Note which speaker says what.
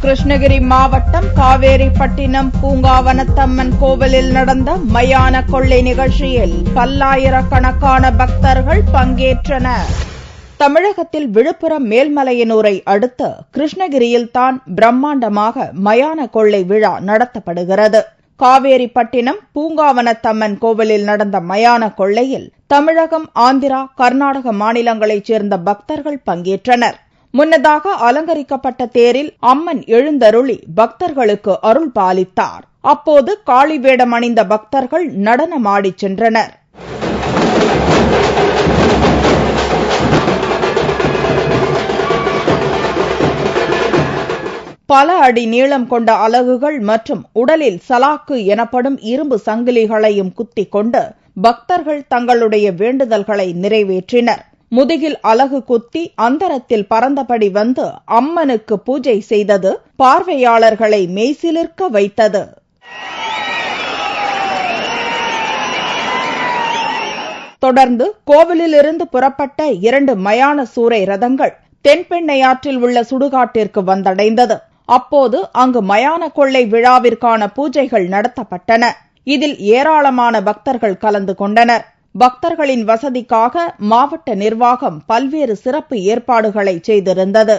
Speaker 1: கிருஷ்ணகிரி மாவட்டம் காவேரிப்பட்டினம் பூங்காவனத்தம்மன் கோவிலில் நடந்த மயான கொள்ளை நிகழ்ச்சியில் பல்லாயிரக்கணக்கான பக்தர்கள் பங்கேற்றனர். தமிழகத்தில் விழுப்புரம் மேல்மலையனூரை அடுத்து கிருஷ்ணகிரியில் தான் பிரம்மாண்டமாக மயான கொள்ளை விழா நடத்தப்படுகிறது. காவேரிப்பட்டினம் பூங்காவனத்தம்மன் கோவிலில் நடந்த மயான கொள்ளையில் தமிழகம், ஆந்திரா, கர்நாடக மாநிலங்களைச் சேர்ந்த பக்தர்கள் பங்கேற்றனர். முன்னதாக அலங்கரிக்கப்பட்ட தேரில் அம்மன் எழுந்தருளி பக்தர்களுக்கு அருள் பாலித்தார். அப்போது காளி வேடம் அணிந்த பக்தர்கள் நடனமாடிச் சென்றனர். பல அடி நீளம் கொண்ட அலகுகள் மற்றும் உடலில் சலாக்கு எனப்படும் இரும்பு சங்கிலிகளையும் குத்திக் கொண்டு பக்தர்கள் தங்களுடைய வேண்டுதல்களை நிறைவேற்றினர். முதுகில் அலகு குத்தி அந்தரத்தில் பறந்தபடி வந்து அம்மனுக்கு பூஜை செய்தது பார்வையாளர்களை மெய்சிலிர்க்க வைத்தது. தொடர்ந்து கோவிலிலிருந்து புறப்பட்ட 2 மயான சூறை ரதங்கள் தென்பெண்ணையாற்றில் உள்ள சுடுகாட்டிற்கு வந்தடைந்தது. அப்போது அங்கு மயான கொள்ளை விழாவிற்கான பூஜைகள் நடத்தப்பட்டன. இதில் ஏராளமான பக்தர்கள் கலந்து கொண்டனர். பக்தர்களின் வசதிக்காக மாவட்ட நிர்வாகம் பல்வேறு சிறப்பு ஏற்பாடுகளை செய்திருந்தது.